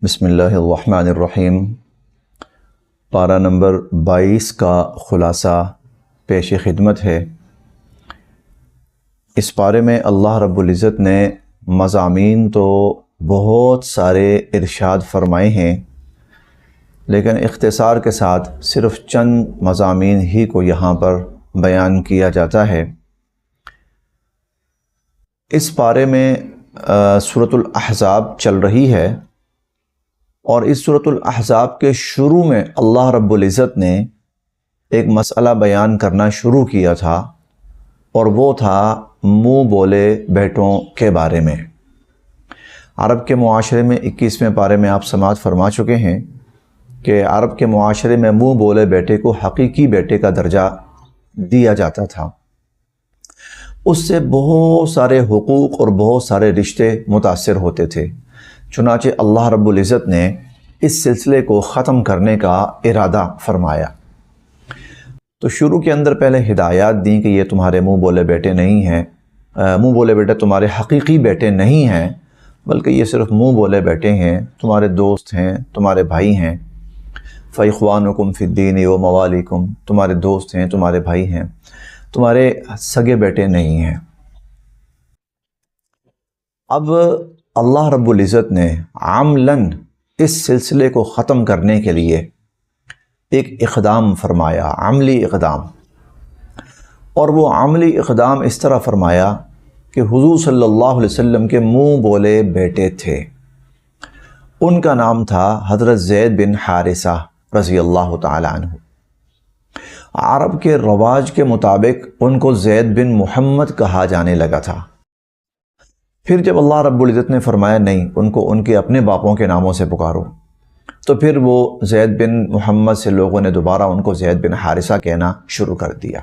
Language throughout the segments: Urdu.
بسم اللہ الرحمن الرحیم۔ پارہ نمبر 22 کا خلاصہ پیش خدمت ہے۔ اس پارے میں اللہ رب العزت نے مضامین تو بہت سارے ارشاد فرمائے ہیں، لیکن اختصار کے ساتھ صرف چند مضامین ہی کو یہاں پر بیان کیا جاتا ہے۔ اس پارے میں سورۃ الاحزاب چل رہی ہے، اور اس سورۃ الاحزاب کے شروع میں اللہ رب العزت نے ایک مسئلہ بیان کرنا شروع کیا تھا، اور وہ تھا منہ بولے بیٹوں کے بارے میں۔ عرب کے معاشرے میں 21ویں پارے میں آپ سماعت فرما چکے ہیں کہ عرب کے معاشرے میں منہ بولے بیٹے کو حقیقی بیٹے کا درجہ دیا جاتا تھا۔ اس سے بہت سارے حقوق اور بہت سارے رشتے متاثر ہوتے تھے، چنانچہ اللہ رب العزت نے اس سلسلے کو ختم کرنے کا ارادہ فرمایا۔ تو شروع کے اندر پہلے ہدایات دیں کہ یہ تمہارے منہ بولے بیٹے نہیں ہیں، منہ بولے بیٹے تمہارے حقیقی بیٹے نہیں ہیں، بلکہ یہ صرف منہ بولے بیٹے ہیں، تمہارے دوست ہیں، تمہارے بھائی ہیں۔ فَإِخْوَانُكُمْ فِي الدِّينِ وَمَوَالِيكُمْ، تمہارے دوست ہیں، تمہارے بھائی ہیں، تمہارے سگے بیٹے نہیں ہیں۔ اب اللہ رب العزت نے عملاً اس سلسلے کو ختم کرنے کے لیے ایک اقدام فرمایا، عملی اقدام، اور وہ عملی اقدام اس طرح فرمایا کہ حضور صلی اللہ علیہ وسلم کے منہ بولے بیٹے تھے۔ ان کا نام تھا حضرت زید بن حارثہ رضی اللہ تعالی عنہ۔ عرب کے رواج کے مطابق ان کو زید بن محمد کہا جانے لگا تھا۔ پھر جب اللہ رب العزت نے فرمایا نہیں، ان کو ان کے اپنے باپوں کے ناموں سے پکارو، تو پھر وہ زید بن محمد سے لوگوں نے دوبارہ ان کو زید بن حارثہ کہنا شروع کر دیا۔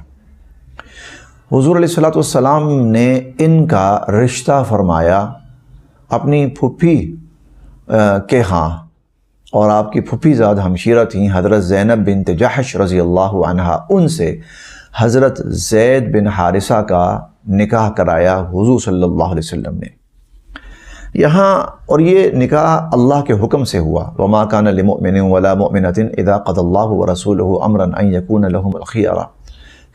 حضور علیہ السلام نے ان کا رشتہ فرمایا اپنی پھپھی کے ہاں، اور آپ کی پھپھی زاد ہمشیرہ تھیں حضرت زینب بنت جحش رضی اللہ عنہا، ان سے حضرت زید بن حارثہ کا نکاح کرایا حضور صلی اللہ علیہ وسلم نے یہاں، اور یہ نکاح اللہ کے حکم سے ہوا۔ وَمَا كَانَ لِمُؤْمِنٍ وَلَا مُؤْمِنَةٍ إِذَا قَضَى اللَّهُ وَرَسُولُهُ أَمْرًا أَن يَكُونَ لَهُمُ الْخِيَرَةُ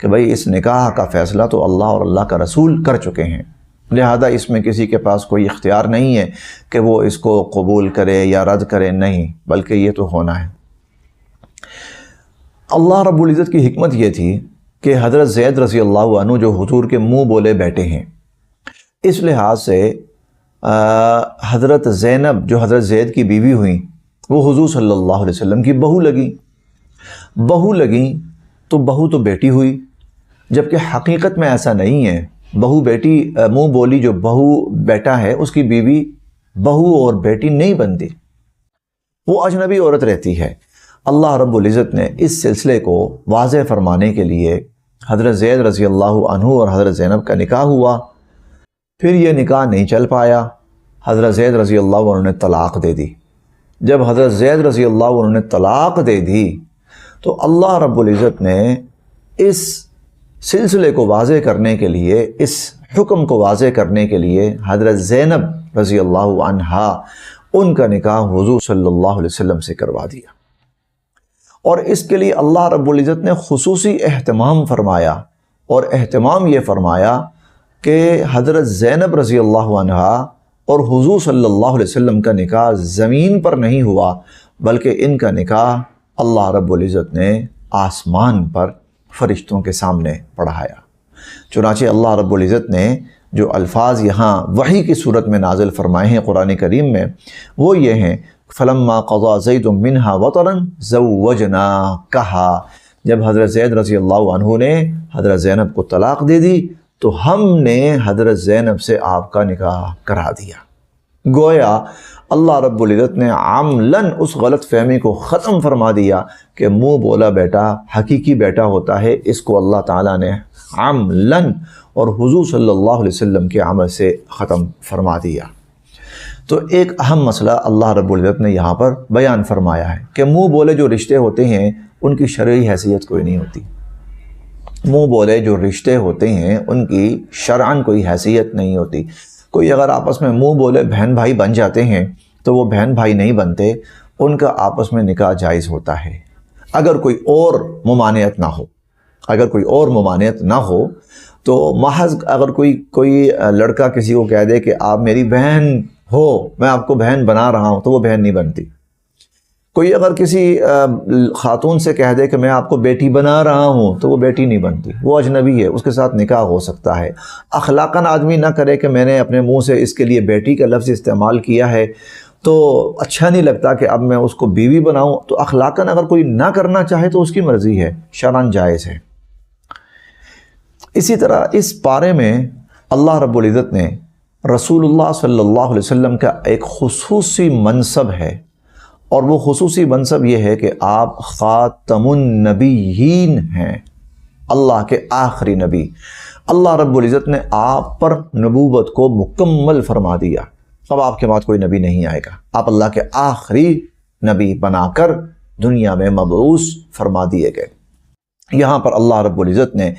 کہ بھئی اس نکاح کا فیصلہ تو اللہ اور اللہ کا رسول کر چکے ہیں، لہذا اس میں کسی کے پاس کوئی اختیار نہیں ہے کہ وہ اس کو قبول کرے یا رد کرے، نہیں، بلکہ یہ تو ہونا ہے۔ اللہ رب العزت کی حکمت یہ تھی کہ حضرت زید رضی اللہ عنہ جو حضور کے منہ بولے بیٹے ہیں، اس لحاظ سے حضرت زینب جو حضرت زید کی بیوی ہوئیں، وہ حضور صلی اللہ علیہ وسلم کی بہو لگیں تو بہو تو بیٹی ہوئی، جبکہ حقیقت میں ایسا نہیں ہے۔ بہو بیٹی، منہ بولی جو بہو بیٹا ہے، اس کی بیوی بہو اور بیٹی نہیں بنتی، وہ اجنبی عورت رہتی ہے۔ اللہ رب العزت نے اس سلسلے کو واضح فرمانے کے لیے حضرت زید رضی اللہ عنہ اور حضرت زینب کا نکاح ہوا۔ پھر یہ نکاح نہیں چل پایا، حضرت زید رضی اللہ عنہ نے طلاق دے دی۔ جب حضرت زید رضی اللہ عنہ نے طلاق دے دی تو اللہ رب العزت نے اس سلسلے کو واضح کرنے کے لیے، اس حکم کو واضح کرنے کے لیے حضرت زینب رضی اللہ عنہا ان کا نکاح حضور صلی اللہ علیہ وسلم سے کروا دیا، اور اس کے لیے اللہ رب العزت نے خصوصی اہتمام فرمایا، اور اہتمام یہ فرمایا کہ حضرت زینب رضی اللہ عنہا اور حضور صلی اللہ علیہ وسلم کا نکاح زمین پر نہیں ہوا، بلکہ ان کا نکاح اللہ رب العزت نے آسمان پر فرشتوں کے سامنے پڑھایا۔ چنانچہ اللہ رب العزت نے جو الفاظ یہاں وحی کی صورت میں نازل فرمائے ہیں قرآن کریم میں، وہ یہ ہیں فَلَمَّا قَضَى زَيْدٌ مِّنْهَا وَطَرًا زَوَّجْنَاكَهَا جب حضرت زید رضی اللہ عنہ نے حضرت زینب کو طلاق دے دی تو ہم نے حضرت زینب سے آپ کا نکاح کرا دیا۔ گویا اللہ رب العزت نے عملاً اس غلط فہمی کو ختم فرما دیا کہ منہ بولا بیٹا حقیقی بیٹا ہوتا ہے، اس کو اللہ تعالیٰ نے عملاً اور حضور صلی اللہ علیہ وسلم کے عمل سے ختم فرما دیا۔ تو ایک اہم مسئلہ اللہ رب العزت نے یہاں پر بیان فرمایا ہے کہ منہ بولے جو رشتے ہوتے ہیں ان کی شرعی حیثیت کوئی نہیں ہوتی۔ منہ بولے جو رشتے ہوتے ہیں ان کی شرعاً کوئی حیثیت نہیں ہوتی۔ کوئی اگر آپس میں منہ بولے بہن بھائی بن جاتے ہیں تو وہ بہن بھائی نہیں بنتے، ان کا آپس میں نکاح جائز ہوتا ہے اگر کوئی اور ممانعت نہ ہو۔ اگر کوئی اور ممانعت نہ ہو تو محض اگر کوئی لڑکا کسی کو کہہ دے کہ آپ میری بہن ہو، میں آپ کو بہن بنا رہا ہوں، تو وہ بہن نہیں بنتی۔ کوئی اگر کسی خاتون سے کہہ دے کہ میں آپ کو بیٹی بنا رہا ہوں، تو وہ بیٹی نہیں بنتی، وہ اجنبی ہے، اس کے ساتھ نکاح ہو سکتا ہے۔ اخلاقاً آدمی نہ کرے کہ میں نے اپنے منہ سے اس کے لیے بیٹی کا لفظ استعمال کیا ہے تو اچھا نہیں لگتا کہ اب میں اس کو بیوی بناؤں، تو اخلاقاً اگر کوئی نہ کرنا چاہے تو اس کی مرضی ہے، شرعاً جائز ہے۔ اسی طرح اس پارے میں اللہ رب العزت نے رسول اللہ صلی اللہ علیہ وسلم کا ایک خصوصی منصب ہے، اور وہ خصوصی منصب یہ ہے کہ آپ خاتم النبیین ہیں، اللہ کے آخری نبی۔ اللہ رب العزت نے آپ پر نبوت کو مکمل فرما دیا، اب آپ کے بعد کوئی نبی نہیں آئے گا، آپ اللہ کے آخری نبی بنا کر دنیا میں مبعوث فرما دیے گئے۔ یہاں پر اللہ رب العزت نے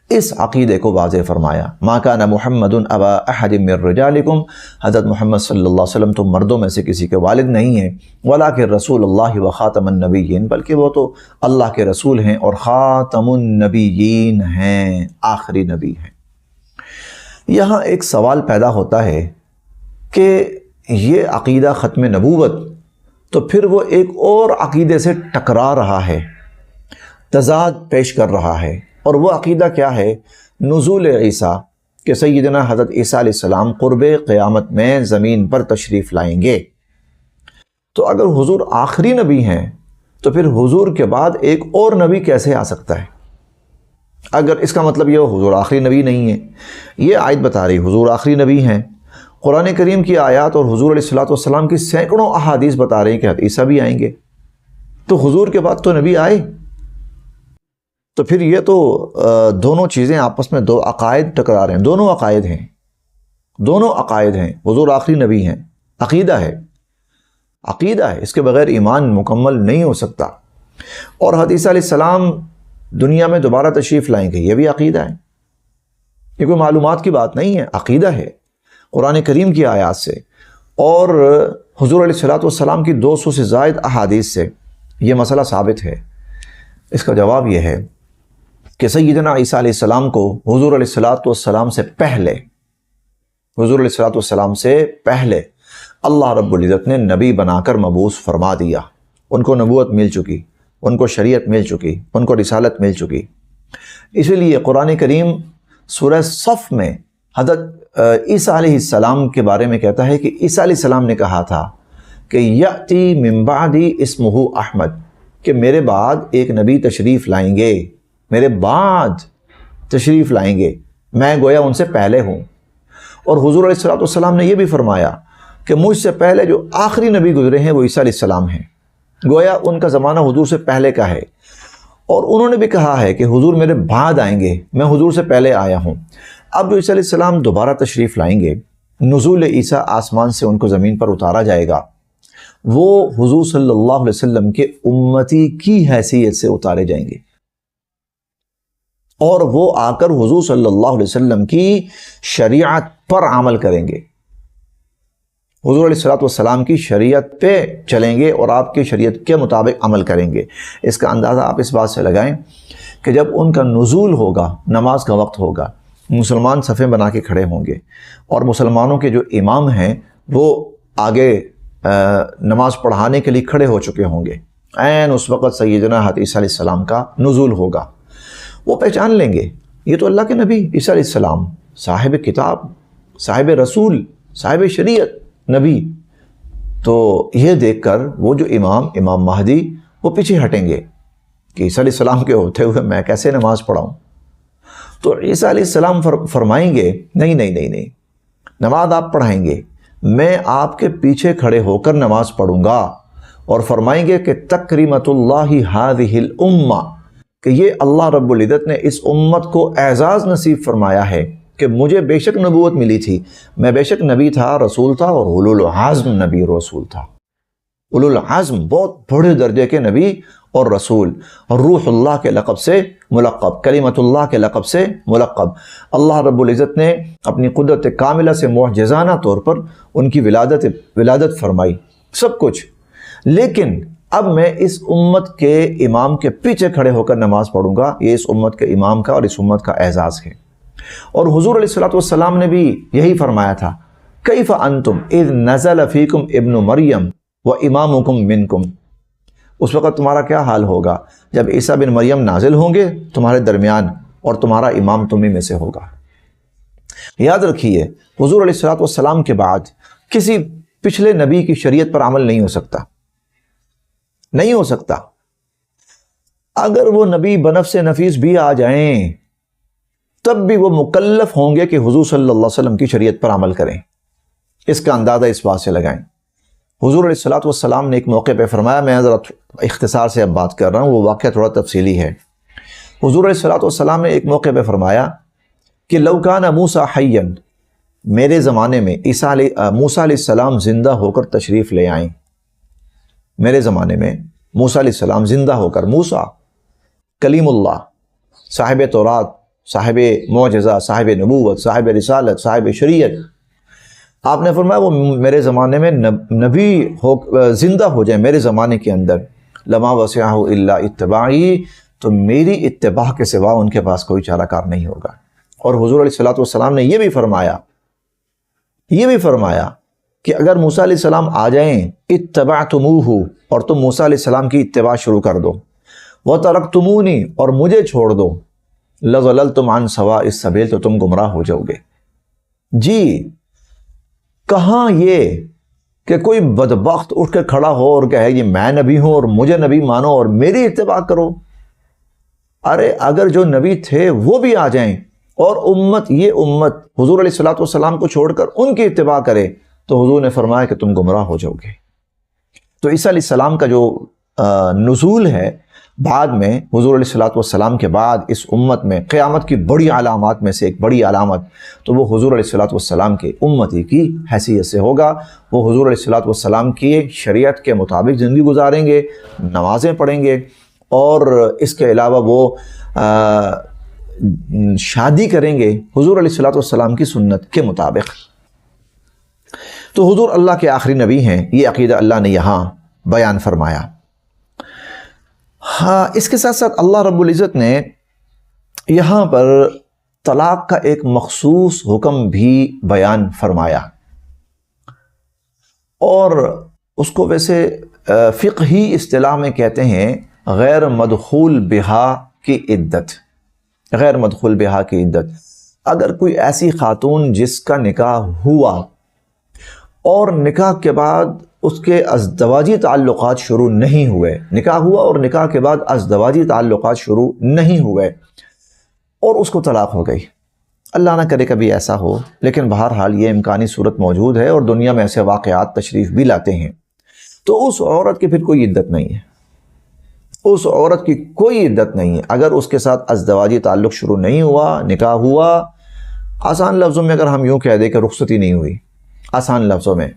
اس عقیدے کو واضح فرمایا، ما کان محمد ابا احد من رجالکم، حضرت محمد صلی اللہ علیہ وسلم تو مردوں میں سے کسی کے والد نہیں ہیں، ولکن رسول اللہ و خاتم النبیین، بلکہ وہ تو اللہ کے رسول ہیں اور خاتم النبیین ہیں، آخری نبی ہیں۔ یہاں ایک سوال پیدا ہوتا ہے کہ یہ عقیدہ ختم نبوت تو پھر وہ ایک اور عقیدے سے ٹکرا رہا ہے، تضاد پیش کر رہا ہے، اور وہ عقیدہ کیا ہے؟ نزول عیسیٰ، کہ سیدنا حضرت عیسیٰ علیہ السلام قرب قیامت میں زمین پر تشریف لائیں گے۔ تو اگر حضور آخری نبی ہیں تو پھر حضور کے بعد ایک اور نبی کیسے آ سکتا ہے؟ اگر اس کا مطلب یہ حضور آخری نبی نہیں ہے، یہ آیت بتا رہی حضور آخری نبی ہیں، قرآن کریم کی آیات اور حضور علیہ السلام کی سینکڑوں احادیث بتا رہے ہیں کہ حضرت عیسیٰ بھی آئیں گے، تو حضور کے بعد تو نبی آئے، تو پھر یہ تو دونوں چیزیں آپس میں دو عقائد ٹکرا رہے ہیں، دونوں عقائد ہیں، حضور آخری نبی ہیں، عقیدہ ہے، اس کے بغیر ایمان مکمل نہیں ہو سکتا، اور حضرت عیسیٰ علیہ السلام دنیا میں دوبارہ تشریف لائیں گے، یہ بھی عقیدہ ہے، یہ کوئی معلومات کی بات نہیں ہے، عقیدہ ہے قرآن کریم کی آیات سے اور حضور علیہ السلام کی 200 سے زائد احادیث سے یہ مسئلہ ثابت ہے۔ اس کا جواب یہ ہے کہ سیدنا عیسیٰ علیہ السلام کو حضور علیہ السلام سے پہلے اللہ رب العزت نے نبی بنا کر مبعوث فرما دیا، ان کو نبوت مل چکی، ان کو شریعت مل چکی، ان کو رسالت مل چکی۔ اسی لیے قرآن کریم سورہ صف میں حضرت عیسیٰ علیہ السلام کے بارے میں کہتا ہے کہ عیسیٰ علیہ السلام نے کہا تھا کہ یأتی من بعدی اسمہ احمد، کہ میرے بعد ایک نبی تشریف لائیں گے، میرے بعد تشریف لائیں گے، میں گویا ان سے پہلے ہوں۔ اور حضور علیہ السلام نے یہ بھی فرمایا کہ مجھ سے پہلے جو آخری نبی گزرے ہیں وہ عیسیٰ علیہ السلام ہیں، گویا ان کا زمانہ حضور سے پہلے کا ہے، اور انہوں نے بھی کہا ہے کہ حضور میرے بعد آئیں گے، میں حضور سے پہلے آیا ہوں۔ اب جو عیسیٰ علیہ السلام دوبارہ تشریف لائیں گے، نزول عیسیٰ آسمان سے ان کو زمین پر اتارا جائے گا، وہ حضور صلی اللہ علیہ وسلم کے امتی کی حیثیت سے اتارے جائیں گے، اور وہ آ کر حضور صلی اللہ علیہ وسلم کی شریعت پر عمل کریں گے، حضور علیہ السلام کی شریعت پہ چلیں گے اور آپ کی شریعت کے مطابق عمل کریں گے۔ اس کا اندازہ آپ اس بات سے لگائیں کہ جب ان کا نزول ہوگا، نماز کا وقت ہوگا، مسلمان صفیں بنا کے کھڑے ہوں گے، اور مسلمانوں کے جو امام ہیں وہ آگے نماز پڑھانے کے لیے کھڑے ہو چکے ہوں گے، عین اس وقت سیدنا حضرت عیسیٰ علیہ السلام کا نزول ہوگا، وہ پہچان لیں گے یہ تو اللہ کے نبی عیسیٰ علیہ السلام، صاحب کتاب، صاحب رسول، صاحب شریعت نبی۔ تو یہ دیکھ کر وہ جو امام مہدی وہ پیچھے ہٹیں گے کہ عیسیٰ علیہ السلام کے ہوتے ہوئے میں کیسے نماز پڑھاؤں؟ تو عیسیٰ علیہ السلام فرمائیں گے نہیں، نماز آپ پڑھائیں گے، میں آپ کے پیچھے کھڑے ہو کر نماز پڑھوں گا، اور فرمائیں گے کہ تکریمت اللہ ہذہ الامہ، کہ یہ اللہ رب العزت نے اس امت کو اعزاز نصیب فرمایا ہے کہ مجھے بے شک نبوت ملی تھی، میں بے شک نبی تھا، رسول تھا، اور اولو العزم نبی رسول تھا، اولو العزم بہت بڑے درجے کے نبی اور رسول، اور روح اللہ کے لقب سے ملقب، کلمت اللہ کے لقب سے ملقب۔ اللہ رب العزت نے اپنی قدرت کاملہ سے معجزانہ طور پر ان کی ولادت فرمائی، سب کچھ، لیکن اب میں اس امت کے امام کے پیچھے کھڑے ہو کر نماز پڑھوں گا۔ یہ اس امت کے امام کا اور اس امت کا اعزاز ہے۔ اور حضور علیہ الصلوۃ والسلام نے بھی یہی فرمایا تھا، کیف انتم اذ نزل فیکم ابن مریم و امامکم منکم، اس وقت تمہارا کیا حال ہوگا جب عیسیٰ بن مریم نازل ہوں گے تمہارے درمیان اور تمہارا امام تمہیں میں سے ہوگا۔ یاد رکھیے، حضور علیہ الصلوۃ والسلام کے بعد کسی پچھلے نبی کی شریعت پر عمل نہیں ہو سکتا، نہیں ہو سکتا۔ اگر وہ نبی بنفس نفیس بھی آ جائیں تب بھی وہ مکلف ہوں گے کہ حضور صلی اللہ علیہ وسلم کی شریعت پر عمل کریں۔ اس کا اندازہ اس بات سے لگائیں۔ حضور علیہ الصلوۃ والسلام نے ایک موقع پہ فرمایا، میں ذرا اختصار سے اب بات کر رہا ہوں، وہ واقعہ تھوڑا تفصیلی ہے۔ حضور علیہ الصلوۃ والسلام نے ایک موقع پہ فرمایا کہ لو کان موسیٰ حیا، میرے زمانے میں موسیٰ علیہ السلام زندہ ہو کر تشریف لے آئیں، میرے زمانے میں موسیٰ علیہ السلام زندہ ہو کر، موسیٰ کلیم اللہ، صاحب تورات، صاحب معجزہ، صاحب نبوت، صاحب رسالت، صاحب شریعت، آپ نے فرمایا وہ میرے زمانے میں نبی زندہ ہو جائے میرے زمانے کے اندر، لما وسعہ الا اتباعی، تو میری اتباع کے سوا ان کے پاس کوئی چارہ کار نہیں ہوگا۔ اور حضور علیہ الصلوۃ والسلام نے یہ بھی فرمایا کہ اگر موسیٰ علیہ السلام آ جائیں، اتبعتموہ، اور تم موسیٰ علیہ السلام کی اتباع شروع کر دو، وترکتمونی، اور مجھے چھوڑ دو، لظللتم عن سواء السبیل، تو تم گمراہ ہو جاؤ گے۔ جی کہاں یہ کہ کوئی بدبخت اٹھ کے کھڑا ہو اور کہے یہ میں نبی ہوں اور مجھے نبی مانو اور میری اتباع کرو۔ ارے اگر جو نبی تھے وہ بھی آ جائیں اور یہ امت حضور علیہ الصلوۃ والسلام کو چھوڑ کر ان کی اتباع کرے، تو حضور نے فرمایا کہ تم گمراہ ہو جاؤ گے۔ تو عیسیٰ علیہ السلام کا جو نزول ہے بعد میں، حضور علیہ الصلوۃ والسلام کے بعد اس امت میں قیامت کی بڑی علامات میں سے ایک بڑی علامت، تو وہ حضور علیہ الصلوۃ والسلام کے امتی کی حیثیت سے ہوگا۔ وہ حضور علیہ الصلوۃ والسلام کی شریعت کے مطابق زندگی گزاریں گے، نمازیں پڑھیں گے، اور اس کے علاوہ وہ شادی کریں گے حضور علیہ الصلوۃ والسلام کی سنت کے مطابق۔ تو حضور اللہ کے آخری نبی ہیں، یہ عقیدہ اللہ نے یہاں بیان فرمایا۔ ہاں، اس کے ساتھ ساتھ اللہ رب العزت نے یہاں پر طلاق کا ایک مخصوص حکم بھی بیان فرمایا، اور اس کو ویسے فقہی اصطلاح میں کہتے ہیں غیر مدخول بہا کی عدت، غیر مدخول بہا کی عدت۔ اگر کوئی ایسی خاتون جس کا نکاح ہوا اور نکاح کے بعد اس کے ازدواجی تعلقات شروع نہیں ہوئے، نکاح ہوا اور نکاح کے بعد ازدواجی تعلقات شروع نہیں ہوئے اور اس کو طلاق ہو گئی، اللہ نہ کرے کبھی ایسا ہو، لیکن بہرحال یہ امکانی صورت موجود ہے اور دنیا میں ایسے واقعات تشریف بھی لاتے ہیں، تو اس عورت کی پھر کوئی عدت نہیں ہے، اس عورت کی کوئی عدت نہیں ہے۔ اگر اس کے ساتھ ازدواجی تعلق شروع نہیں ہوا، نکاح ہوا، آسان لفظوں میں اگر ہم یوں کہہ دیں کہ رخصتی نہیں ہوئی، آسان لفظوں میں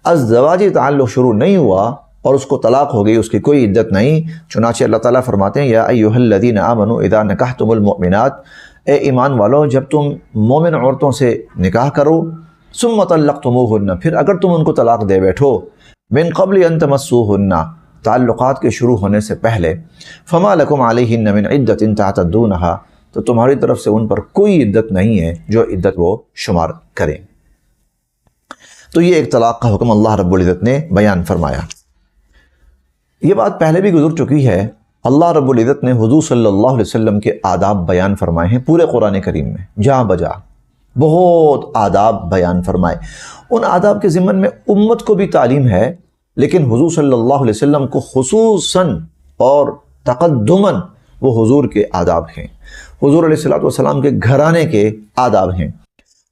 ازدواجی تعلق شروع نہیں ہوا اور اس کو طلاق ہو گئی، اس کی کوئی عدت نہیں۔ چنانچہ اللہ تعالیٰ فرماتے ہیں، یا ایھا الذین آمنوا اذا نکحتم المؤمنات، اے ایمان والو جب تم مومن عورتوں سے نکاح کرو، ثم طلقتموہن، پھر اگر تم ان کو طلاق دے بیٹھو، من قبل ان تمسوہن، تعلقات کے شروع ہونے سے پہلے، فما لکم علیہن من عدت تعتدونہا، تو تمہاری طرف سے ان پر کوئی عدت نہیں ہے جو عدت وہ شمار کریں۔ تو یہ ایک طلاق کا حکم اللہ رب العزت نے بیان فرمایا۔ یہ بات پہلے بھی گزر چکی ہے، اللہ رب العزت نے حضور صلی اللہ علیہ وسلم کے آداب بیان فرمائے ہیں پورے قرآن کریم میں، جہاں بجا بہت آداب بیان فرمائے۔ ان آداب کے ضمن میں امت کو بھی تعلیم ہے، لیکن حضور صلی اللہ علیہ وسلم کو خصوصاً اور تقدماً وہ حضور کے آداب ہیں، حضور علیہ السلام کے گھرانے کے آداب ہیں۔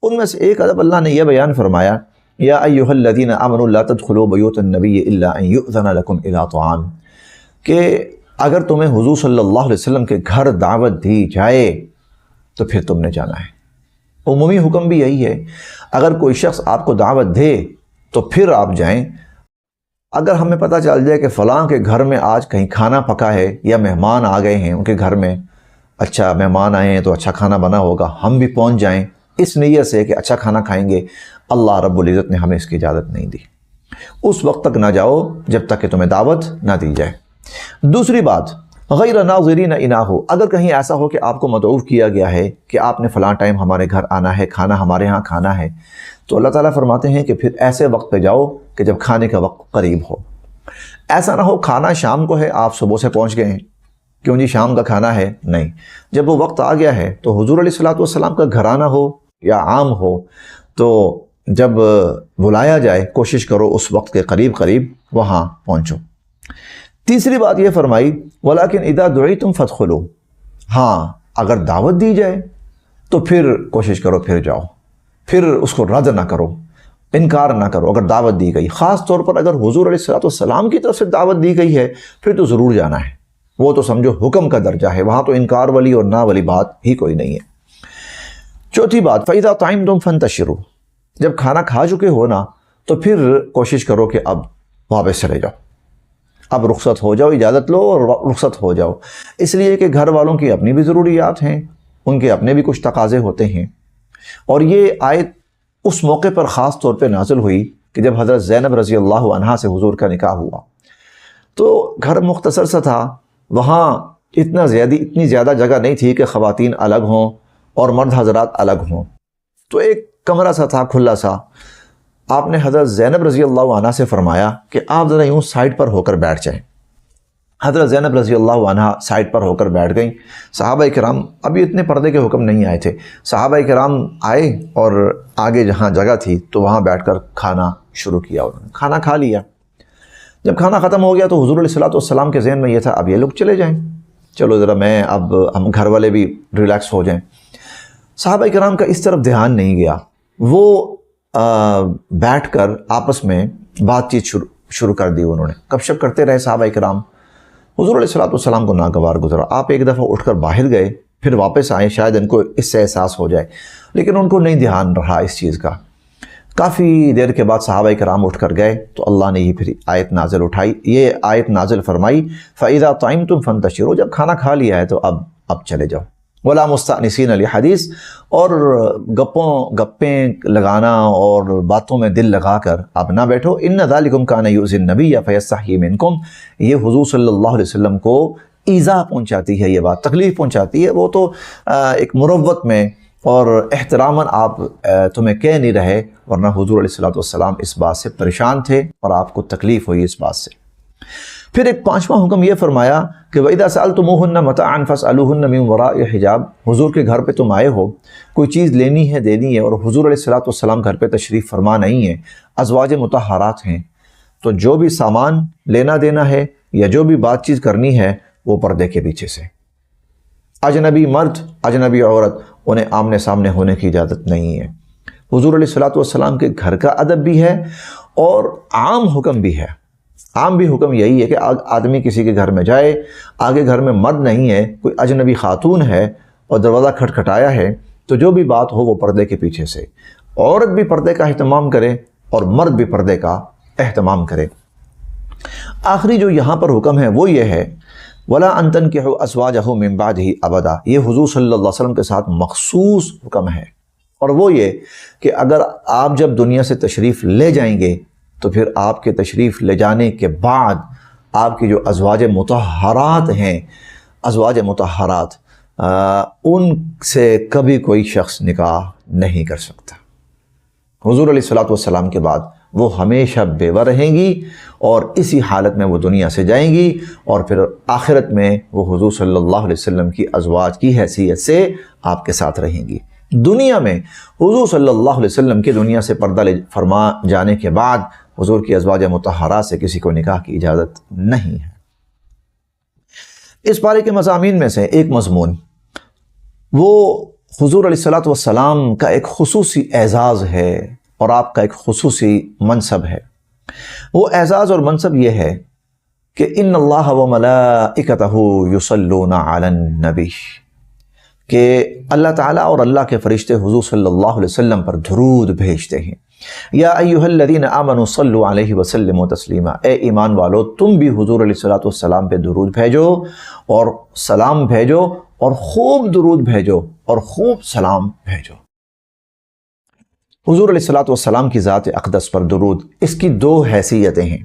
ان میں سے ایک ادب اللہ نے یہ بیان فرمایا، یا ایھا الذین آمنوا لا تدخلوا بیوت النبی الا ان یؤذن لکم الی طعام، کہ اگر تمہیں حضور صلی اللہ علیہ وسلم کے گھر دعوت دی جائے تو پھر تم نے جانا ہے۔ عمومی حکم بھی یہی ہے، اگر کوئی شخص آپ کو دعوت دے تو پھر آپ جائیں۔ اگر ہمیں پتہ چل جائے کہ فلاں کے گھر میں آج کہیں کھانا پکا ہے یا مہمان آ گئے ہیں ان کے گھر میں، اچھا مہمان آئے ہیں تو اچھا کھانا بنا ہوگا، ہم بھی پہنچ جائیں اس نیت سے کہ اچھا کھانا کھائیں گے، اللہ رب العزت نے ہمیں اس کی اجازت نہیں دی۔ اس وقت تک نہ جاؤ جب تک کہ تمہیں دعوت نہ دی جائے۔ دوسری بات، غیر ناظرین اناہ، اگر کہیں ایسا ہو کہ آپ کو مدعو کیا گیا ہے کہ آپ نے فلاں ٹائم ہمارے گھر آنا ہے، کھانا ہمارے ہاں کھانا ہے، تو اللہ تعالیٰ فرماتے ہیں کہ پھر ایسے وقت پہ جاؤ کہ جب کھانے کا وقت قریب ہو۔ ایسا نہ ہو کھانا شام کو ہے، آپ صبح سے پہنچ گئے ہیں، کیوں جی شام کا کھانا ہے، نہیں، جب وہ وقت آ گیا ہے تو حضور علیہ الصلوۃ والسلام کا گھرانہ ہو یا عام ہو، تو جب بلایا جائے کوشش کرو اس وقت کے قریب قریب وہاں پہنچو۔ تیسری بات یہ فرمائی، وَلَكِنْ إِذَا دُعِيتُمْ فَادْخُلُوا، ہاں اگر دعوت دی جائے تو پھر کوشش کرو پھر جاؤ، پھر اس کو رد نہ کرو، انکار نہ کرو۔ اگر دعوت دی گئی، خاص طور پر اگر حضور علیہ الصلوۃ والسلام کی طرف سے دعوت دی گئی ہے، پھر تو ضرور جانا ہے، وہ تو سمجھو حکم کا درجہ ہے، وہاں تو انکار والی اور نہ والی بات ہی کوئی نہیں ہے۔ چوتھی بات، فَإِذَا طَعِمْتُمْ فَانْتَشِرُوا، جب کھانا کھا چکے ہو نا تو پھر کوشش کرو کہ اب واپس چلے جاؤ، اب رخصت ہو جاؤ، اجازت لو اور رخصت ہو جاؤ، اس لیے کہ گھر والوں کی اپنی بھی ضروریات ہیں، ان کے اپنے بھی کچھ تقاضے ہوتے ہیں۔ اور یہ آیت اس موقع پر خاص طور پہ نازل ہوئی کہ جب حضرت زینب رضی اللہ عنہا سے حضور کا نکاح ہوا، تو گھر مختصر سا تھا، وہاں اتنی زیادہ جگہ نہیں تھی کہ خواتین الگ ہوں اور مرد حضرات الگ ہوں، تو ایک کمرہ سا تھا کھلا سا۔ آپ نے حضرت زینب رضی اللہ عنہا سے فرمایا کہ آپ ذرا یوں سائڈ پر ہو کر بیٹھ جائیں۔ حضرت زینب رضی اللہ عنہا سائڈ پر ہو کر بیٹھ گئیں۔ صحابہ کرام، ابھی اتنے پردے کے حکم نہیں آئے تھے، صحابہ کرام آئے اور آگے جہاں جگہ تھی تو وہاں بیٹھ کر کھانا شروع کیا، انہوں نے کھانا کھا لیا۔ جب کھانا ختم ہو گیا تو حضور علیہ الصلوۃ والسلام کے ذہن میں یہ تھا اب یہ لوگ چلے جائیں، چلو ذرا اب ہم گھر والے بھی ریلیکس ہو جائیں۔ صحابہ کرام کا اس طرف دھیان نہیں گیا، وہ بیٹھ کر آپس میں بات چیت شروع کر دی، انہوں نے گپ شپ کرتے رہے صحابہ کرام۔ حضور علیہ الصلوۃ والسلام کو ناگوار گزرا، آپ ایک دفعہ اٹھ کر باہر گئے، پھر واپس آئے، شاید ان کو اس سے احساس ہو جائے، لیکن ان کو نہیں دھیان رہا اس چیز کا۔ کافی دیر کے بعد صحابہ کرام اٹھ کر گئے تو اللہ نے یہ پھر آیت نازل اٹھائی، یہ آیت نازل فرمائی، فَإِذَا طَعِمْتُمْ فَانْتَشِرُوا، جب کھانا کھا لیا ہے تو اب چلے جاؤ، وَلَا مُسْتَأْنِسِينَ لِحَدِيث، اور گپیں لگانا اور باتوں میں دل لگا کر اب نہ بیٹھو، إِنَّ ذَلِكُمْ كَانَ يُؤْذِي النَّبِيَّ فَيَسْتَحْيِي مِنْكُمْ، یہ حضور صلی اللہ علیہ وسلم کو ایذا پہنچاتی ہے، یہ بات تکلیف پہنچاتی ہے، وہ تو ایک مروت میں اور احتراماً آپ تمہیں کہہ نہیں رہے، ورنہ حضور علیہ الصلوۃ والسلام اس بات سے پریشان تھے اور آپ کو تکلیف ہوئی اس بات سے۔ پھر ایک پانچواں حکم یہ فرمایا کہ وَإِذَا سَأَلْتُمُوهُنَّ مَتَاعًا فَاسْأَلُوهُنَّ مِنْ وَرَاءِ حِجَاب، حضور کے گھر پہ تم آئے ہو، کوئی چیز لینی ہے دینی ہے، اور حضور علیہ الصلوۃ والسلام گھر پہ تشریف فرما نہیں ہے، ازواج مطہرات ہیں، تو جو بھی سامان لینا دینا ہے یا جو بھی بات چیت کرنی ہے وہ پردے کے پیچھے سے۔ اجنبی مرد، اجنبی عورت، انہیں آمنے سامنے ہونے کی اجازت نہیں ہے۔ حضور علیہ الصلوۃ والسلام کے گھر کا ادب بھی ہے اور عام حکم بھی ہے۔ عام بھی حکم یہی ہے کہ آدمی کسی کے گھر میں جائے، آگے گھر میں مرد نہیں ہے، کوئی اجنبی خاتون ہے اور دروازہ کھٹکھٹایا ہے، تو جو بھی بات ہو وہ پردے کے پیچھے سے، عورت بھی پردے کا اہتمام کرے اور مرد بھی پردے کا اہتمام کرے۔ آخری جو یہاں پر حکم ہے وہ یہ ہے، وَلَا أَن تَنْكِحُوا أَزْوَاجَهُ مِن بَعْدِهِ أَبَدًا، یہ حضور صلی اللہ علیہ وسلم کے ساتھ مخصوص حکم ہے، اور وہ یہ کہ اگر آپ جب دنیا سے تشریف لے جائیں گے تو پھر آپ کے تشریف لے جانے کے بعد آپ کی جو ازواج مطہرات ہیں، ازواج مطہرات، ان سے کبھی کوئی شخص نکاح نہیں کر سکتا۔ حضور علیہ الصلوۃ والسلام کے بعد وہ ہمیشہ بیوہ رہیں گی اور اسی حالت میں وہ دنیا سے جائیں گی، اور پھر آخرت میں وہ حضور صلی اللہ علیہ وسلم کی ازواج کی حیثیت سے آپ کے ساتھ رہیں گی۔ دنیا میں حضور صلی اللہ علیہ وسلم کی دنیا سے پردہ فرما جانے کے بعد حضور کی ازواج مطہرات سے کسی کو نکاح کی اجازت نہیں ہے۔ اس پارے کے مضامین میں سے ایک مضمون وہ حضور علیہ الصلوۃ والسلام کا ایک خصوصی اعزاز ہے اور آپ کا ایک خصوصی منصب ہے۔ وہ اعزاز اور منصب یہ ہے کہ ان اللہ و ملائکتہ یصلون علی النبی، کہ اللہ تعالیٰ اور اللہ کے فرشتے حضور صلی اللہ علیہ وسلم پر درود بھیجتے ہیں۔ یا ایھا الذین آمنوا صلوا علیہ وسلموا تسلیما، اے ایمان والو تم بھی حضور علیہ الصلوۃ والسلام پہ درود بھیجو اور سلام بھیجو، اور خوب درود بھیجو اور خوب سلام بھیجو۔ حضور علیہ الصلوۃ والسلام کی ذات اقدس پر درود، اس کی دو حیثیتیں ہیں۔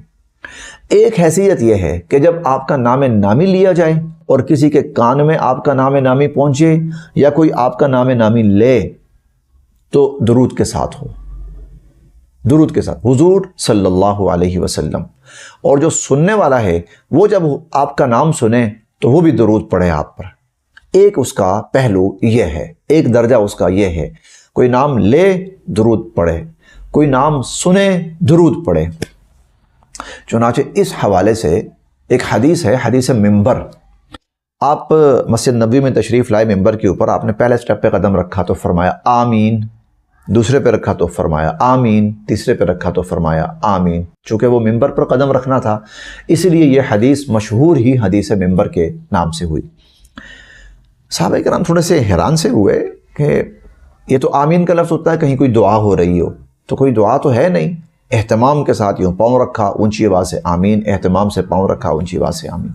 ایک حیثیت یہ ہے کہ جب آپ کا نام نامی لیا جائے اور کسی کے کان میں آپ کا نام نامی پہنچے یا کوئی آپ کا نام نامی لے تو درود کے ساتھ ہو، درود کے ساتھ حضور صلی اللہ علیہ وسلم۔ اور جو سننے والا ہے وہ جب آپ کا نام سنے تو وہ بھی درود پڑھے آپ پر۔ ایک اس کا پہلو یہ ہے، ایک درجہ اس کا یہ ہے، کوئی نام لے درود پڑھے، کوئی نام سنے درود پڑھے۔ چنانچہ اس حوالے سے ایک حدیث ہے، حدیث ممبر۔ آپ مسجد نبوی میں تشریف لائے، ممبر کے اوپر آپ نے پہلے سٹیپ پہ قدم رکھا تو فرمایا آمین، دوسرے پہ رکھا تو فرمایا آمین، تیسرے پہ رکھا تو فرمایا آمین۔ چونکہ وہ ممبر پر قدم رکھنا تھا، اس لیے یہ حدیث مشہور ہی حدیث ممبر کے نام سے ہوئی۔ صحابہ کرام تھوڑے سے حیران سے ہوئے کہ یہ تو آمین کا لفظ ہوتا ہے کہیں کوئی دعا ہو رہی ہو، تو کوئی دعا تو ہے نہیں۔ اہتمام کے ساتھ یوں پاؤں رکھا، اونچی آواز سے آمین، اہتمام سے پاؤں رکھا، اونچی آواز سے آمین۔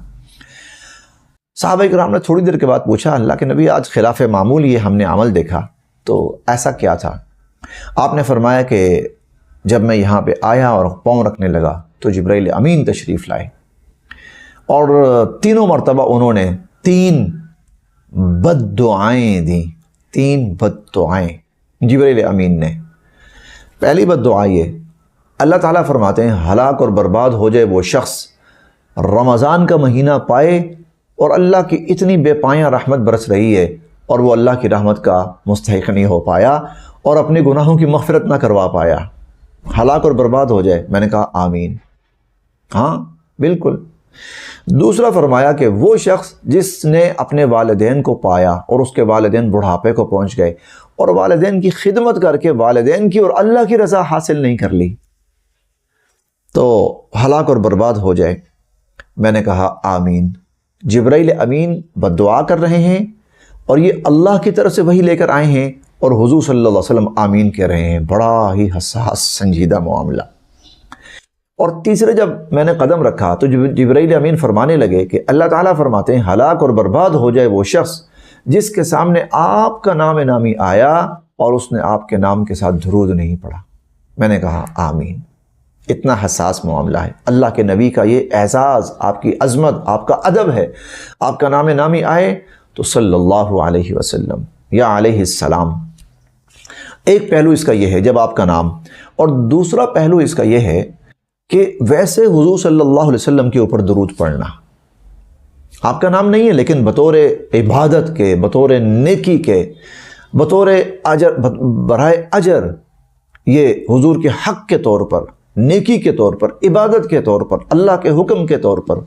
صحابہ کرام نے تھوڑی دیر کے بعد پوچھا، اللہ کے نبی آج خلاف معمول یہ ہم نے عمل دیکھا، تو ایسا کیا تھا؟ آپ نے فرمایا کہ جب میں یہاں پہ آیا اور پاؤں رکھنے لگا تو جبرائیل امین تشریف لائے، اور تینوں مرتبہ انہوں نے 3 بد دعائیں دیں، 3 بد دعائیں جبرائیل امین نے۔ پہلی بد دعا یہ، اللہ تعالیٰ فرماتے ہیں ہلاک اور برباد ہو جائے وہ شخص رمضان کا مہینہ پائے اور اللہ کی اتنی بے پایاں رحمت برس رہی ہے اور وہ اللہ کی رحمت کا مستحق نہیں ہو پایا اور اپنے گناہوں کی مغفرت نہ کروا پایا، ہلاک اور برباد ہو جائے۔ میں نے کہا آمین، ہاں بالکل۔ دوسرا فرمایا کہ وہ شخص جس نے اپنے والدین کو پایا اور اس کے والدین بڑھاپے کو پہنچ گئے اور والدین کی خدمت کر کے والدین کی اور اللہ کی رضا حاصل نہیں کر لی تو ہلاک اور برباد ہو جائے۔ میں نے کہا آمین۔ جبرائیل امین بد دعا کر رہے ہیں اور یہ اللہ کی طرف سے وحی لے کر آئے ہیں اور حضور صلی اللہ علیہ وسلم آمین کہہ رہے ہیں، بڑا ہی حساس سنجیدہ معاملہ۔ اور تیسرے جب میں نے قدم رکھا تو جبرائیل امین فرمانے لگے کہ اللہ تعالیٰ فرماتے ہیں ہلاک اور برباد ہو جائے وہ شخص جس کے سامنے آپ کا نام نامی آیا اور اس نے آپ کے نام کے ساتھ درود نہیں پڑھا۔ میں نے کہا آمین۔ اتنا حساس معاملہ ہے، اللہ کے نبی کا یہ اعزاز، آپ کی عظمت، آپ کا ادب ہے۔ آپ کا نام نامی آئے تو صلی اللہ علیہ وسلم یا علیہ السلام۔ ایک پہلو اس کا یہ ہے جب آپ کا نام، اور دوسرا پہلو اس کا یہ ہے کہ ویسے حضور صلی اللہ علیہ وسلم کے اوپر درود پڑھنا، آپ کا نام نہیں ہے لیکن بطور عبادت کے، بطور نیکی کے، بطور اجر، برائے اجر، یہ حضور کے حق کے طور پر، نیکی کے طور پر، عبادت کے طور پر، اللہ کے حکم کے طور پر،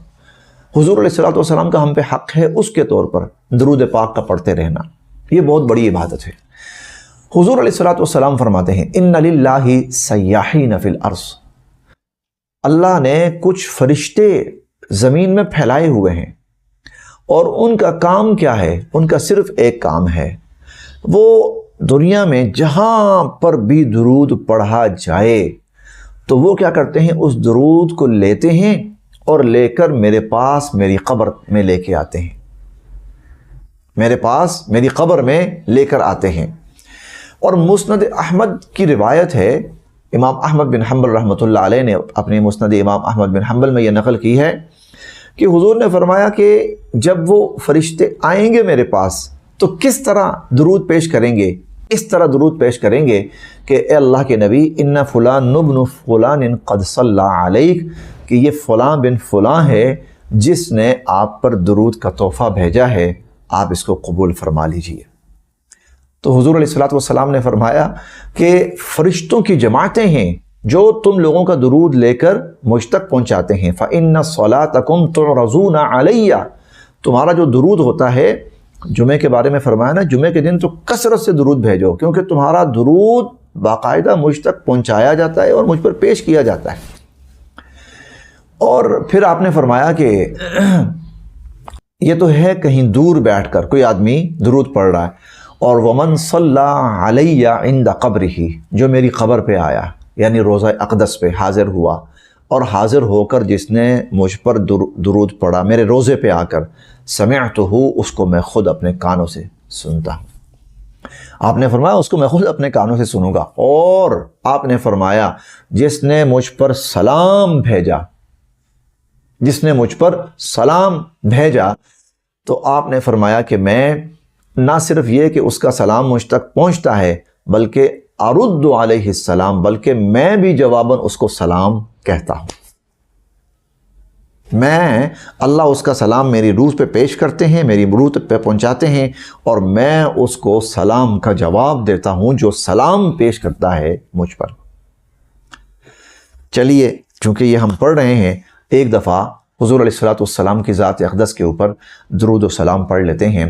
حضور علیہ الصلوۃ والسلام کا ہم پہ حق ہے اس کے طور پر درود پاک کا پڑھتے رہنا، یہ بہت بڑی عبادت ہے۔ حضور علیہ الصلوۃ والسلام فرماتے ہیں ان للہ سیاحین فی الارض، اللہ نے کچھ فرشتے زمین میں پھیلائے ہوئے ہیں اور ان کا کام کیا ہے؟ ان کا صرف ایک کام ہے، وہ دنیا میں جہاں پر بھی درود پڑھا جائے تو وہ کیا کرتے ہیں؟ اس درود کو لیتے ہیں اور لے کر میرے پاس میری قبر میں لے کے آتے ہیں، میرے پاس میری قبر میں لے کر آتے ہیں۔ اور مسند احمد کی روایت ہے، امام احمد بن حنبل رحمۃ اللہ علیہ نے اپنے مسند امام احمد بن حنبل میں یہ نقل کی ہے کہ حضور نے فرمایا کہ جب وہ فرشتے آئیں گے میرے پاس تو کس طرح درود پیش کریں گے؟ اس طرح درود پیش کریں گے کہ اے اللہ کے نبی ان فلان ابن فلان قد صلی علیک، کہ یہ فلاں بن فلاں ہے جس نے آپ پر درود کا تحفہ بھیجا ہے، آپ اس کو قبول فرما لیجئے۔ تو حضور علیہ الصلوۃ والسلام نے فرمایا کہ فرشتوں کی جماعتیں ہیں جو تم لوگوں کا درود لے کر مجھ تک پہنچاتے ہیں۔ فَإِنَّ صَلَاتَكُمْ تُعْرَضُونَ عَلَيَّ، تمہارا جو درود ہوتا ہے، جمعے کے بارے میں فرمایا نا، جمعے کے دن تو کثرت سے درود بھیجو کیونکہ تمہارا درود باقاعدہ مجھ تک پہنچایا جاتا ہے اور مجھ پر پیش کیا جاتا ہے۔ اور پھر آپ نے فرمایا کہ یہ تو ہے کہیں دور بیٹھ کر کوئی آدمی درود پڑھ رہا ہے، اور ومن صلی علی عند قبرہ، جو میری قبر پہ آیا یعنی روضہ اقدس پہ حاضر ہوا اور حاضر ہو کر جس نے مجھ پر درود پڑھا میرے روضے پہ آ کر، سمعتہ، اس کو میں خود اپنے کانوں سے سنتا ہوں۔ آپ نے فرمایا اس کو میں خود اپنے کانوں سے سنوں گا، اور آپ نے فرمایا جس نے مجھ پر سلام بھیجا، جس نے مجھ پر سلام بھیجا، تو آپ نے فرمایا کہ میں نہ صرف یہ کہ اس کا سلام مجھ تک پہنچتا ہے، بلکہ ارد علیہ السلام، بلکہ میں بھی جواباً اس کو سلام کہتا ہوں۔ میں اللہ اس کا سلام میری روح پہ پیش کرتے ہیں، میری روح پہ پہنچاتے ہیں، اور میں اس کو سلام کا جواب دیتا ہوں جو سلام پیش کرتا ہے مجھ پر۔ چلیے، چونکہ یہ ہم پڑھ رہے ہیں، ایک دفعہ حضور علیہ السلام کی ذات اقدس کے اوپر درود و سلام پڑھ لیتے ہیں۔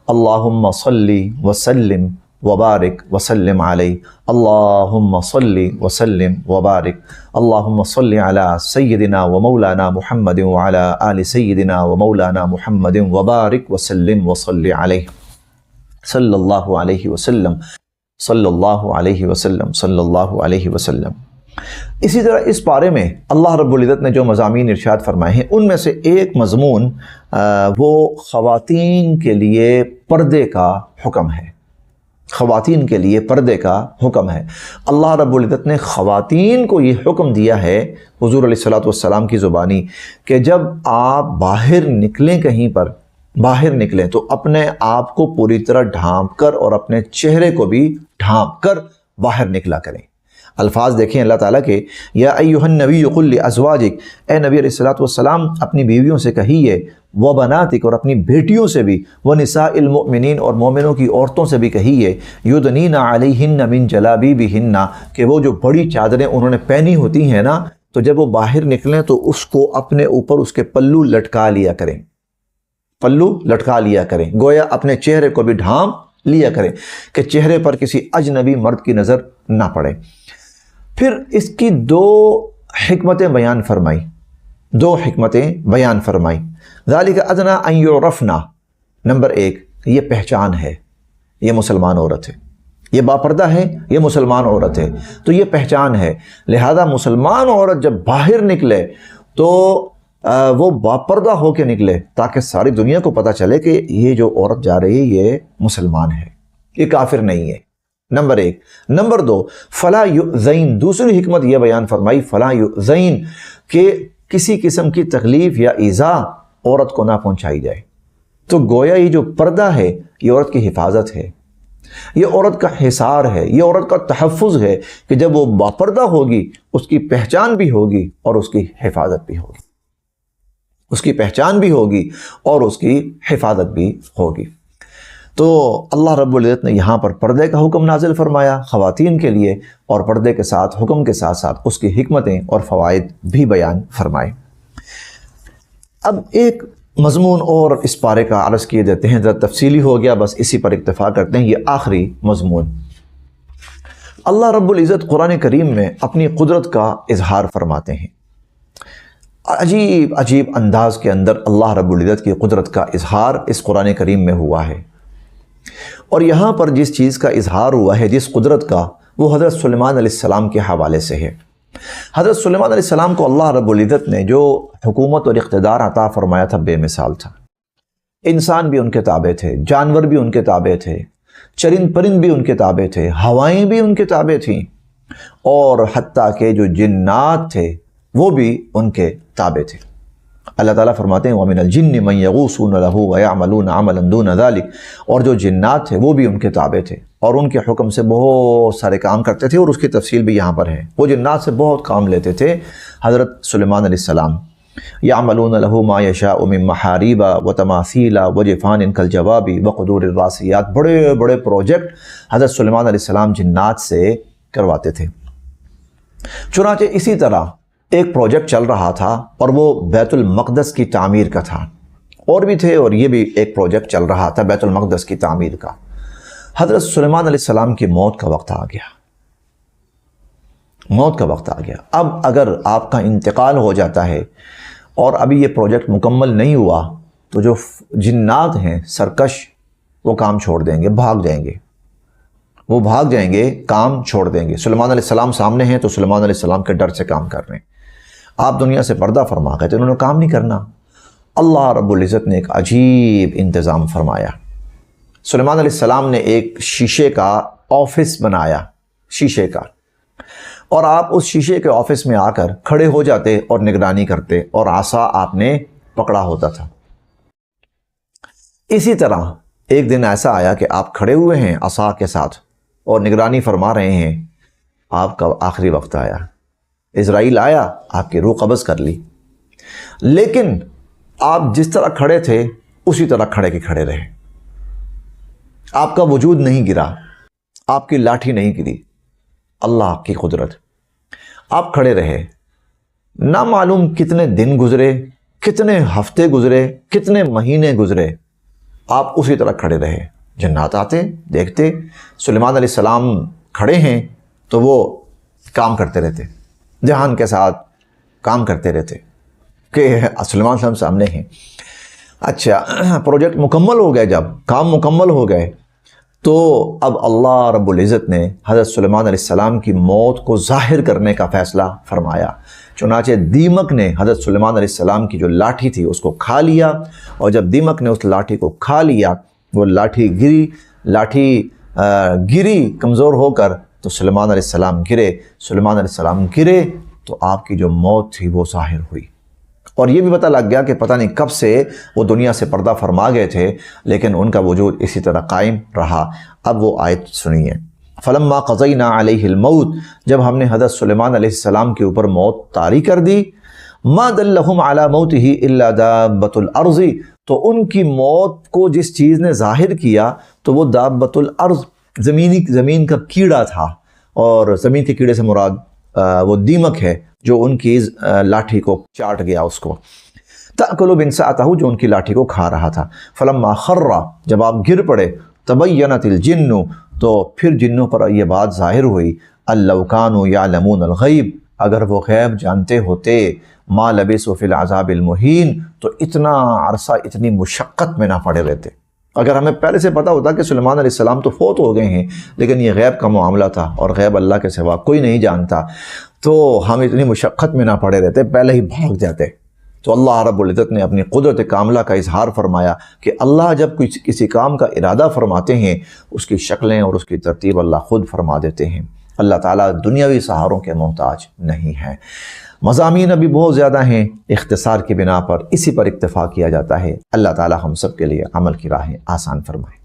اللہم صلی وسلم وبارک وسلم علیہ، اللہم صلی وسلم وبارک، اللہم صلی علی سیدنا و مولانا محمد وعلی آل سیدنا و مولانا محمد وبارک وسلم وصلی علیہ، صلی اللہ علیہ وسلم، صلی اللہ علیہ وسلم، صلی اللہ علیہ وسلم۔ اسی طرح اس پارے میں اللہ رب العزت نے جو مضامین ارشاد فرمائے ہیں، ان میں سے ایک مضمون وہ خواتین کے لیے پردے کا حکم ہے۔ خواتین کے لیے پردے کا حکم ہے۔ اللہ رب العزت نے خواتین کو یہ حکم دیا ہے حضور علیہ السلام کی زبانی کہ جب آپ باہر نکلیں، کہیں پر باہر نکلیں تو اپنے آپ کو پوری طرح ڈھانپ کر اور اپنے چہرے کو بھی ڈھانپ کر باہر نکلا کریں۔ الفاظ دیکھیں اللہ تعالیٰ کے، یا ایھا النبی قل لازواجک، اے نبی علیہ السلام اپنی بیویوں سے کہیے، و بناتک، اور اپنی بیٹیوں سے بھی، و نساء المؤمنین، اور مومنوں کی عورتوں سے بھی کہیے، یدنین علیہن من جلابیبہن، کہ وہ جو بڑی چادریں انہوں نے پہنی ہوتی ہیں نا، تو جب وہ باہر نکلیں تو اس کو اپنے اوپر اس کے پلو لٹکا لیا کریں، پلو لٹکا لیا کریں، گویا اپنے چہرے کو بھی ڈھانپ لیا کریں کہ چہرے پر کسی اجنبی مرد کی نظر نہ پڑے۔ پھر اس کی دو حکمتیں بیان فرمائی، دو حکمتیں بیان فرمائی۔ ذالک ادنی ان یعرفن، نمبر ایک، یہ پہچان ہے، یہ مسلمان عورت ہے، یہ باپردہ ہے، یہ مسلمان عورت ہے، تو یہ پہچان ہے، لہذا مسلمان عورت جب باہر نکلے تو وہ باپردہ ہو کے نکلے تاکہ ساری دنیا کو پتہ چلے کہ یہ جو عورت جا رہی ہے یہ مسلمان ہے، یہ کافر نہیں ہے، نمبر ایک۔ نمبر دو، فلا یؤذین، دوسری حکمت یہ بیان فرمائی، فلا یؤذین، کہ کسی قسم کی تکلیف یا ایذا عورت کو نہ پہنچائی جائے۔ تو گویا یہ جو پردہ ہے یہ عورت کی حفاظت ہے، یہ عورت کا حصار ہے، یہ عورت کا تحفظ ہے کہ جب وہ باپردہ ہوگی اس کی پہچان بھی ہوگی اور اس کی حفاظت بھی ہوگی، اس کی پہچان بھی ہوگی اور اس کی حفاظت بھی ہوگی۔ تو اللہ رب العزت نے یہاں پر پردے کا حکم نازل فرمایا خواتین کے لیے، اور پردے کے ساتھ، حکم کے ساتھ ساتھ اس کی حکمتیں اور فوائد بھی بیان فرمائے۔ اب ایک مضمون اور اس پارے کا عرض کیے دیتے ہیں، ذرا تفصیلی ہو گیا، بس اسی پر اکتفا کرتے ہیں، یہ آخری مضمون۔ اللہ رب العزت قرآن کریم میں اپنی قدرت کا اظہار فرماتے ہیں، عجیب عجیب انداز کے اندر اللہ رب العزت کی قدرت کا اظہار اس قرآن کریم میں ہوا ہے۔ اور یہاں پر جس چیز کا اظہار ہوا ہے، جس قدرت کا، وہ حضرت سلیمان علیہ السلام کے حوالے سے ہے۔ حضرت سلیمان علیہ السلام کو اللہ رب العزت نے جو حکومت اور اقتدار عطا فرمایا تھا بے مثال تھا۔ انسان بھی ان کے تابع تھے، جانور بھی ان کے تابع تھے، چرند پرند بھی ان کے تابع تھے، ہوائیں بھی ان کے تابع تھیں، اور حتیٰ کہ جو جنات تھے وہ بھی ان کے تابع تھے۔ اللہ تعالیٰ فرماتے ہیں وَمِنَ الْجِنِّ مَن يَغُوصُونَ لَهُ وَيَعْمَلُونَ عَمَلًا دُونَ ذَلِكَ، اور جو جنات تھے وہ بھی ان کے تابع تھے اور ان کے حکم سے بہت سارے کام کرتے تھے، اور اس کی تفصیل بھی یہاں پر ہے۔ وہ جنات سے بہت کام لیتے تھے حضرت سلیمان علیہ السلام۔ يَعْمَلُونَ لَهُ مَا يَشَاءُ مِن مَحَارِيبَ وَتَمَاثِيلَ وَجِفَانٍ كَالْجَوَابِ وَقُدُورِ الرَّاسِيَاتِ، بڑے بڑے پروجیکٹ حضرت سلیمان علیہ السلام جنات سے کرواتے تھے۔ چنانچہ اسی طرح ایک پروجیکٹ چل رہا تھا، اور وہ بیت المقدس کی تعمیر کا تھا، اور بھی تھے، اور یہ بھی ایک پروجیکٹ چل رہا تھا بیت المقدس کی تعمیر کا۔ حضرت سلیمان علیہ السلام کی موت کا وقت آ گیا، موت کا وقت آ گیا۔ اب اگر آپ کا انتقال ہو جاتا ہے اور ابھی یہ پروجیکٹ مکمل نہیں ہوا، تو جو جنات ہیں سرکش، وہ کام چھوڑ دیں گے، بھاگ جائیں گے، وہ بھاگ جائیں گے، کام چھوڑ دیں گے۔ سلیمان علیہ السلام سامنے ہیں تو سلیمان علیہ السلام کے ڈر سے کام کر رہے ہیں، آپ دنیا سے پردہ فرما گئے تو انہوں نے کام نہیں کرنا۔ اللہ رب العزت نے ایک عجیب انتظام فرمایا، سلیمان علیہ السلام نے ایک شیشے کا آفس بنایا، شیشے کا، اور آپ اس شیشے کے آفس میں آ کر کھڑے ہو جاتے اور نگرانی کرتے، اور عصا آپ نے پکڑا ہوتا تھا۔ اسی طرح ایک دن ایسا آیا کہ آپ کھڑے ہوئے ہیں عصا کے ساتھ اور نگرانی فرما رہے ہیں، آپ کا آخری وقت آیا، اسرائیل آیا، آپ کی روح قبض کر لی، لیکن آپ جس طرح کھڑے تھے اسی طرح کھڑے کے کھڑے رہے، آپ کا وجود نہیں گرا، آپ کی لاٹھی نہیں گری۔ اللہ کی قدرت، آپ کھڑے رہے، نہ معلوم کتنے دن گزرے، کتنے ہفتے گزرے، کتنے مہینے گزرے، آپ اسی طرح کھڑے رہے۔ جنات آتے، دیکھتے سلیمان علیہ السلام کھڑے ہیں تو وہ کام کرتے رہتے، دھیان کے ساتھ کام کرتے رہتے کہ سلیمان علیہ السلام سامنے ہیں۔ اچھا، پروجیکٹ مکمل ہو گئے، جب کام مکمل ہو گئے تو اب اللہ رب العزت نے حضرت سلیمان علیہ السلام کی موت کو ظاہر کرنے کا فیصلہ فرمایا۔ چنانچہ دیمک نے حضرت سلیمان علیہ السلام کی جو لاٹھی تھی اس کو کھا لیا، اور جب دیمک نے اس لاٹھی کو کھا لیا، وہ لاٹھی گری کمزور ہو کر، تو سلیمان علیہ السلام گرے تو آپ کی جو موت تھی وہ ظاہر ہوئی۔ اور یہ بھی پتہ لگ گیا کہ پتہ نہیں کب سے وہ دنیا سے پردہ فرما گئے تھے، لیکن ان کا وجود اسی طرح قائم رہا۔ اب وہ آیت سنیے، فلما قضینا علیہ الموت، جب ہم نے حضرت سلیمان علیہ السلام کے اوپر موت طاری کر دی، ما دلہم علی موتہ الا دابۃ الارض، تو ان کی موت کو جس چیز نے ظاہر کیا تو وہ دابۃ الارض، زمین کا کیڑا تھا، اور زمین کے کیڑے سے مراد وہ دیمک ہے جو ان کی لاٹھی کو چاٹ گیا، اس کو تأکل بنساءتہ، جو ان کی لاٹھی کو کھا رہا تھا۔ فلما خر، جب آپ گر پڑے، تبینت الجن، تو پھر جنوں پر یہ بات ظاہر ہوئی، ان لو کانوا یعلمون الغیب، اگر وہ غیب جانتے ہوتے، ما لبثوا فی العذاب المہین، تو اتنا عرصہ اتنی مشقت میں نہ پڑے رہتے۔ اگر ہمیں پہلے سے پتہ ہوتا کہ سلیمان علیہ السلام تو فوت ہو گئے ہیں، لیکن یہ غیب کا معاملہ تھا اور غیب اللہ کے سوا کوئی نہیں جانتا، تو ہم اتنی مشقت میں نہ پڑے رہتے، پہلے ہی بھاگ جاتے۔ تو اللہ رب العزت نے اپنی قدرت کاملہ کا اظہار فرمایا کہ اللہ جب کسی کام کا ارادہ فرماتے ہیں، اس کی شکلیں اور اس کی ترتیب اللہ خود فرما دیتے ہیں۔ اللہ تعالیٰ دنیاوی سہاروں کے محتاج نہیں ہے۔ مضامین ابھی بہت زیادہ ہیں، اختصار کی بنا پر اسی پر اکتفا کیا جاتا ہے۔ اللہ تعالیٰ ہم سب کے لیے عمل کی راہیں آسان فرمائے۔